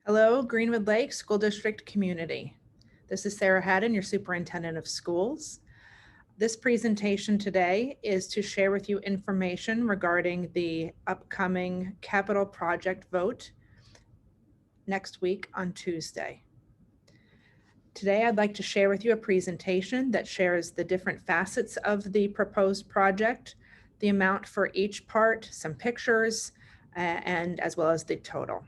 Hello, Greenwood Lake School District community. This is Sarah Haddon, your Superintendent of Schools. This presentation today is to share with you information regarding the upcoming capital project vote next week on Tuesday. Today, I'd like to share with you a presentation that shares the different facets of the proposed project, the amount for each part, some pictures, and as well as the total.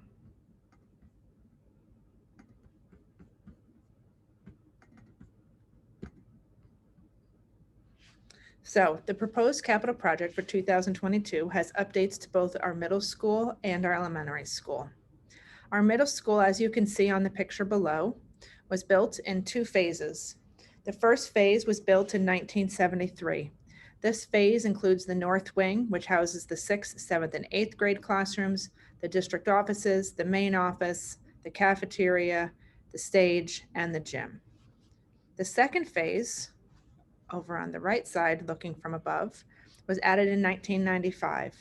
So the proposed capital project for 2022 has updates to both our middle school and our elementary school. Our middle school, as you can see on the picture below, was built in two phases. The first phase was built in 1973. This phase includes the north wing, which houses the 6th, 7th, and 8th grade classrooms, the district offices, the main office, the cafeteria, the stage, and the gym. The second phase, over on the right side, looking from above, was added in 1995.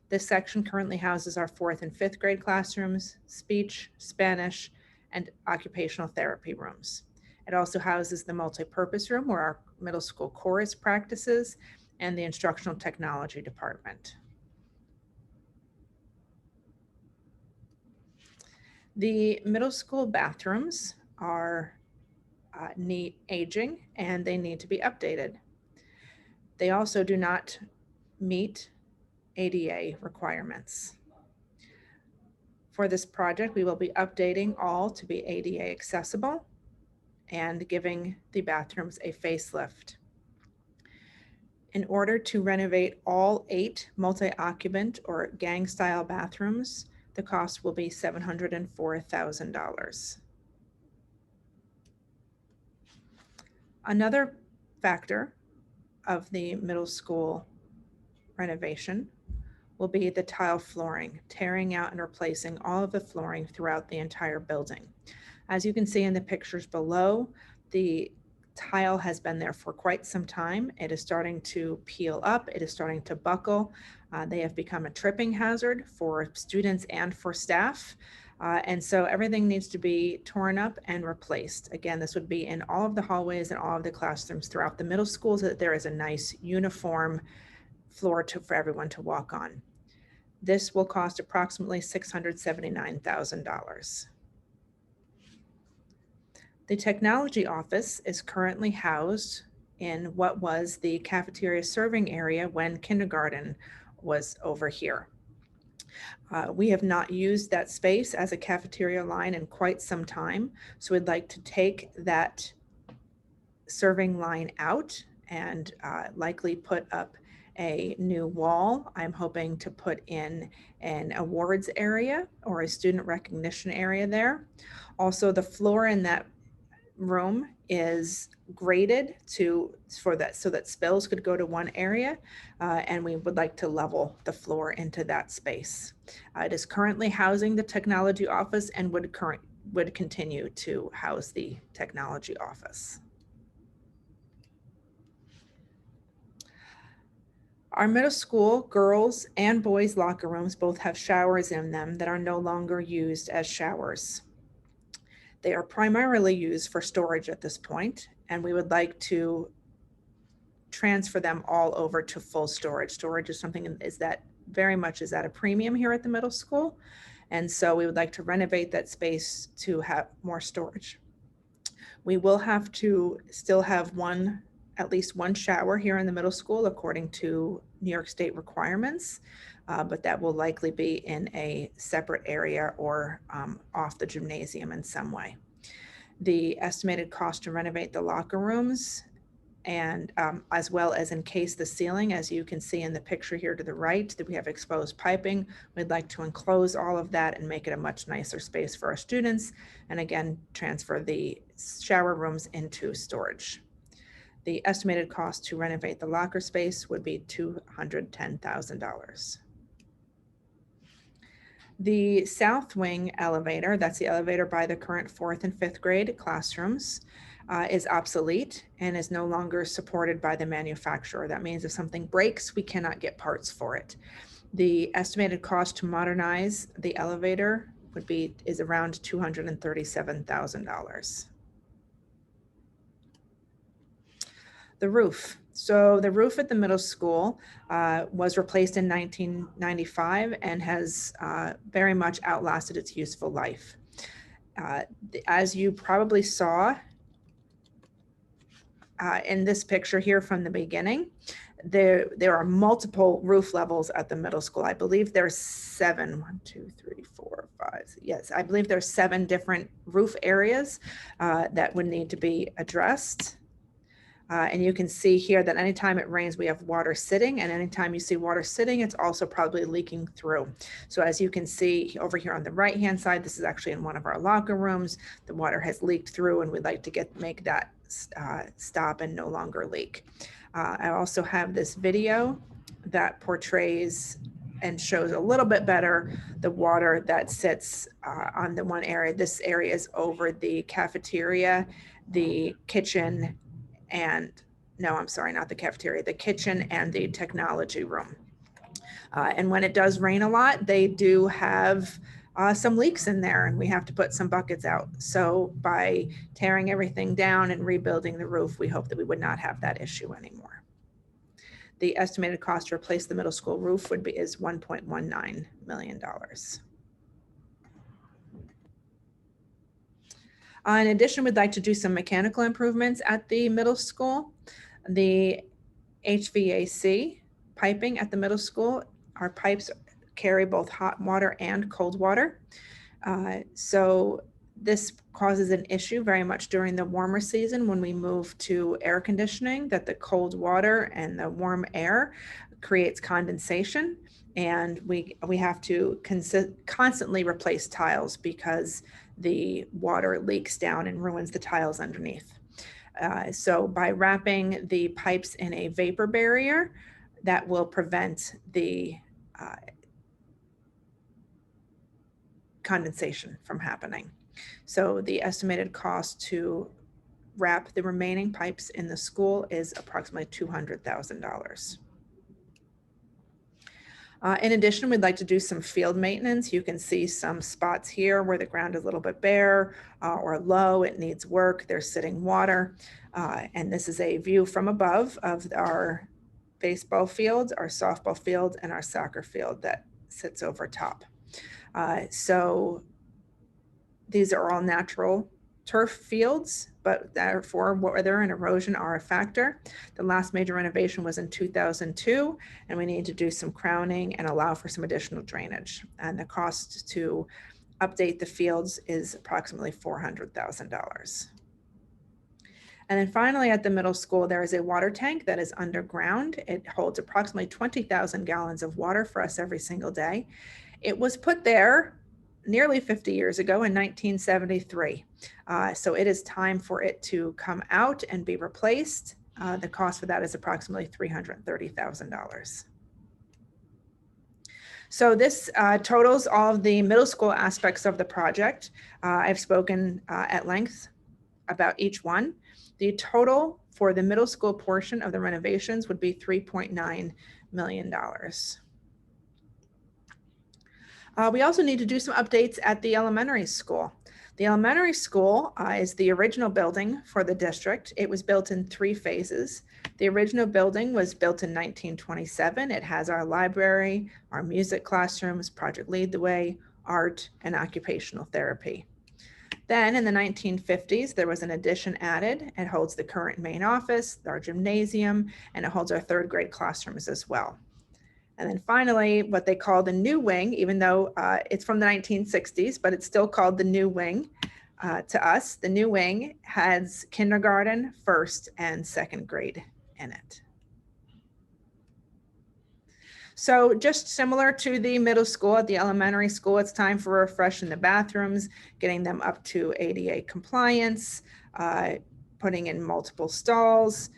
This section currently houses our 4th and 5th grade classrooms, speech, Spanish, and occupational therapy rooms. It also houses the multi-purpose room where our middle school chorus practices and the instructional technology department. The middle school bathrooms are aging and they need to be updated. They also do not meet ADA requirements. For this project, we will be updating all to be ADA accessible and giving the bathrooms a facelift. In order to renovate all 8 multi-occupant or gang-style bathrooms, the cost will be $704,000. Another factor of the middle school renovation will be the tile flooring, tearing out and replacing all of the flooring throughout the entire building. As you can see in the pictures below, the tile has been there for quite some time. It is starting to peel up. It is starting to buckle. They have become a tripping hazard for students and for staff. And so everything needs to be torn up and replaced. Again, this would be in all of the hallways and all of the classrooms throughout the middle school so that there is a nice uniform floor for everyone to walk on. This will cost approximately $679,000. The technology office is currently housed in what was the cafeteria serving area when kindergarten was over here. We have not used that space as a cafeteria line in quite some time, so we'd like to take that serving line out and likely put up a new wall. I'm hoping to put in an awards area or a student recognition area there. Also, the floor in that room is graded so that spills could go to one area, and we would like to level the floor into that space. It is currently housing the technology office and would continue to house the technology office. Our middle school girls and boys locker rooms both have showers in them that are no longer used as showers. They are primarily used for storage at this point, and we would like to transfer them all over to full storage. Storage is something that very much is at a premium here at the middle school, and so we would like to renovate that space to have more storage. We will have to still have at least one shower here in the middle school according to New York State requirements, but that will likely be in a separate area or off the gymnasium in some way. The estimated cost to renovate the locker rooms and as well as encase the ceiling, as you can see in the picture here to the right, that we have exposed piping. We'd like to enclose all of that and make it a much nicer space for our students, and again, transfer the shower rooms into storage. The estimated cost to renovate the locker space would be $210,000. The south wing elevator, that's the elevator by the current 4th and 5th grade classrooms, is obsolete and is no longer supported by the manufacturer. That means if something breaks, we cannot get parts for it. The estimated cost to modernize the elevator is around $237,000. The roof. So the roof at the middle school was replaced in 1995 and has very much outlasted its useful life. As you probably saw in this picture here from the beginning, there are multiple roof levels at the middle school. I believe there's 7, 1, 2, 3, 4, 5. Yes, I believe there's 7 different roof areas that would need to be addressed. And you can see here that anytime it rains, we have water sitting, and anytime you see water sitting, it's also probably leaking through. So as you can see over here on the right-hand side, this is actually in one of our locker rooms. The water has leaked through, and we'd like to make that stop and no longer leak. I also have this video that portrays and shows a little bit better the water that sits on the one area. This area is over the cafeteria, the kitchen, and no, I'm sorry, not the cafeteria, the kitchen and the technology room. And when it does rain a lot, they do have some leaks in there, and we have to put some buckets out. So by tearing everything down and rebuilding the roof, we hope that we would not have that issue anymore. The estimated cost to replace the middle school roof is $1.19 million. In addition, we'd like to do some mechanical improvements at the middle school. The HVAC piping at the middle school, our pipes carry both hot water and cold water. So this causes an issue very much during the warmer season when we move to air conditioning, that the cold water and the warm air creates condensation, and we have to constantly replace tiles because the water leaks down and ruins the tiles underneath. So by wrapping the pipes in a vapor barrier, that will prevent the condensation from happening. So the estimated cost to wrap the remaining pipes in the school is approximately $200,000. In addition, we'd like to do some field maintenance. You can see some spots here where the ground is a little bit bare or low, it needs work, there's sitting water. And this is a view from above of our baseball field, our softball field, and our soccer field that sits over top. So these are all natural turf fields, but therefore weather and erosion are a factor. The last major renovation was in 2002, and we need to do some crowning and allow for some additional drainage. And the cost to update the fields is approximately $400,000. And then finally, at the middle school, there is a water tank that is underground. It holds approximately 20,000 gallons of water for us every single day. It was put there nearly 50 years ago in 1973. So it is time for it to come out and be replaced. The cost for that is approximately $330,000. So this totals all of the middle school aspects of the project. I've spoken at length about each one. The total for the middle school portion of the renovations would be $3.9 million. We also need to do some updates at the elementary school. The elementary school is the original building for the district. It was built in 3 phases. The original building was built in 1927. It has our library, our music classrooms, Project Lead the Way, art, and occupational therapy. Then in the 1950s, there was an addition added. It holds the current main office, our gymnasium, and it holds our 3rd grade classrooms as well. And then finally, what they call the new wing, even though it's from the 1960s, but it's still called the new wing to us. The new wing has kindergarten, 1st, and 2nd grade in it. So just similar to the middle school, at the elementary school, it's time for refreshing the bathrooms, getting them up to ADA compliance, putting in multiple stalls,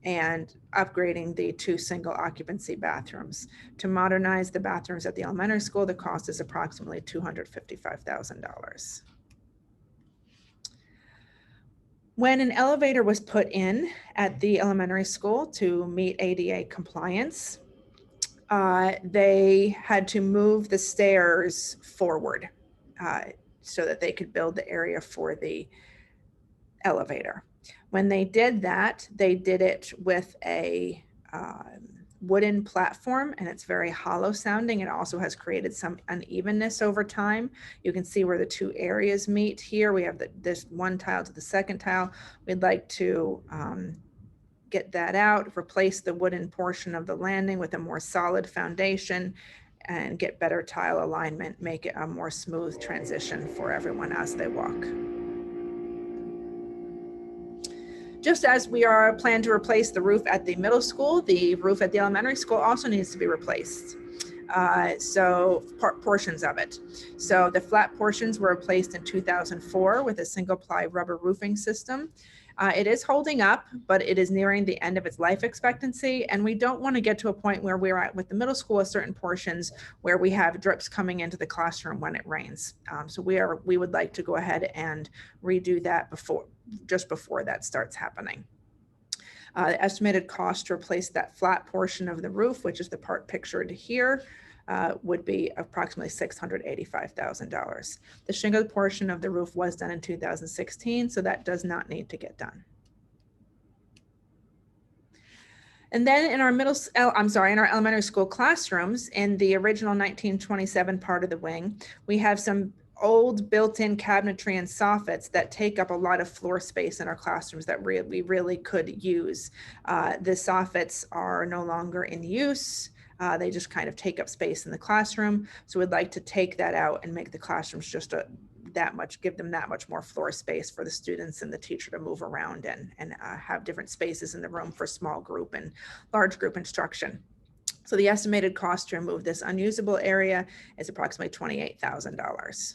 and upgrading the 2 single occupancy bathrooms. To modernize the bathrooms at the elementary school, the cost is approximately $255,000. When an elevator was put in at the elementary school to meet ADA compliance, they had to move the stairs forward. so that they could build the area for the elevator. When they did that, they did it with a wooden platform, and it's very hollow sounding. It also has created some unevenness over time. You can see where the two areas meet here. We have this one tile to the second tile. We'd like to get that out, replace the wooden portion of the landing with a more solid foundation, and get better tile alignment, make it a more smooth transition for everyone as they walk. Just as we are planning to replace the roof at the middle school, the roof at the elementary school also needs to be replaced. Portions of it. So the flat portions were replaced in 2004 with a single ply rubber roofing system. It is holding up, but it is nearing the end of its life expectancy. And we don't want to get to a point where we're at with the middle school with certain portions where we have drips coming into the classroom when it rains. So we would like to go ahead and redo that just before that starts happening. The estimated cost to replace that flat portion of the roof, which is the part pictured here, would be approximately $685,000. The shingle portion of the roof was done in 2016, so that does not need to get done. And then in our in our elementary school classrooms, in the original 1927 part of the wing, we have some old built-in cabinetry and soffits that take up a lot of floor space in our classrooms that we really could use. The soffits are no longer in use. They just kind of take up space in the classroom. So we'd like to take that out and make the classrooms just give them that much more floor space for the students and the teacher to move around and have different spaces in the room for small group and large group instruction. So the estimated cost to remove this unusable area is approximately $28,000.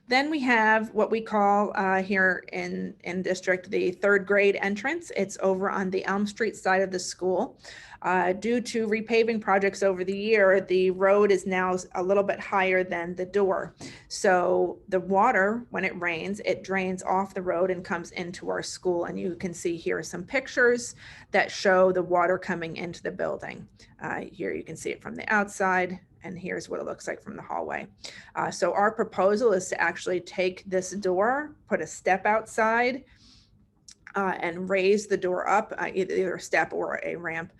Then we have what we call here in district the third grade entrance. It's over on the Elm Street side of the school. Due to repaving projects over the year, the road is now a little bit higher than the door. So the water, when it rains, it drains off the road and comes into our school. And you can see here some pictures that show the water coming into the building. Here you can see it from the outside, and here's what it looks like from the hallway. So our proposal is to actually take this door, put a step outside, and raise the door up, either a step or a ramp.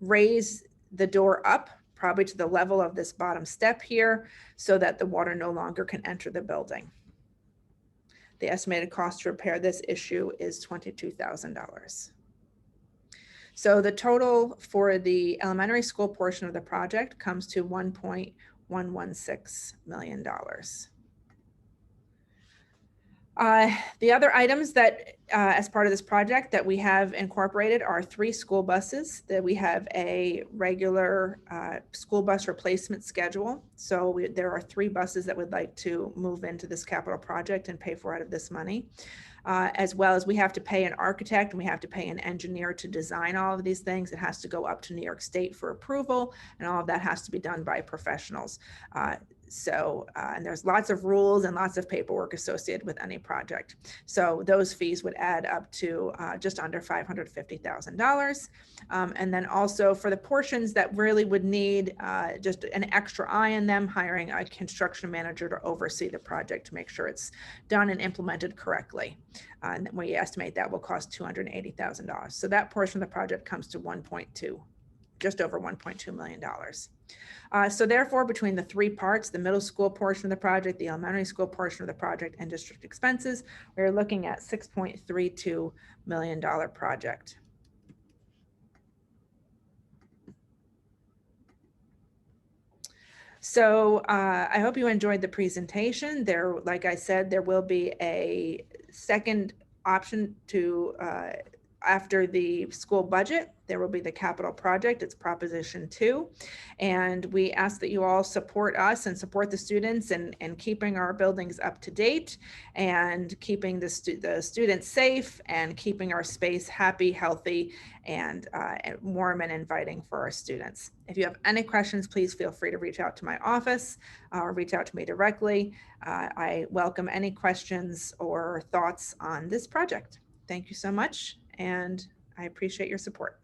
Raise the door up probably to the level of this bottom step here so that the water no longer can enter the building. The estimated cost to repair this issue is $22,000. So the total for the elementary school portion of the project comes to $1.116 million. The other items that, as part of this project that we have incorporated are 3 school buses, that we have a regular school bus replacement schedule. So there are 3 buses that we'd like to move into this capital project and pay for out of this money. As well as we have to pay an architect and we have to pay an engineer to design all of these things. It has to go up to New York State for approval, and all of that has to be done by professionals. And there's lots of rules and lots of paperwork associated with any project. So those fees would add up to just under $550,000. And then also for the portions that really would need just an extra eye on them, hiring a construction manager to oversee the project to make sure it's done and implemented correctly. And we estimate that will cost $280,000. So that portion of the project comes to just over $1.2 million. So therefore, between the 3 parts, the middle school portion of the project, the elementary school portion of the project, and district expenses, we're looking at $6.32 million project. So I hope you enjoyed the presentation. Like I said, there will be a second option to after the school budget. There will be the capital project. It's Proposition 2. And we ask that you all support us and support the students and keeping our buildings up to date and keeping the students safe and keeping our space happy, healthy, and warm and inviting for our students. If you have any questions, please feel free to reach out to my office or reach out to me directly. I welcome any questions or thoughts on this project. Thank you so much, and I appreciate your support.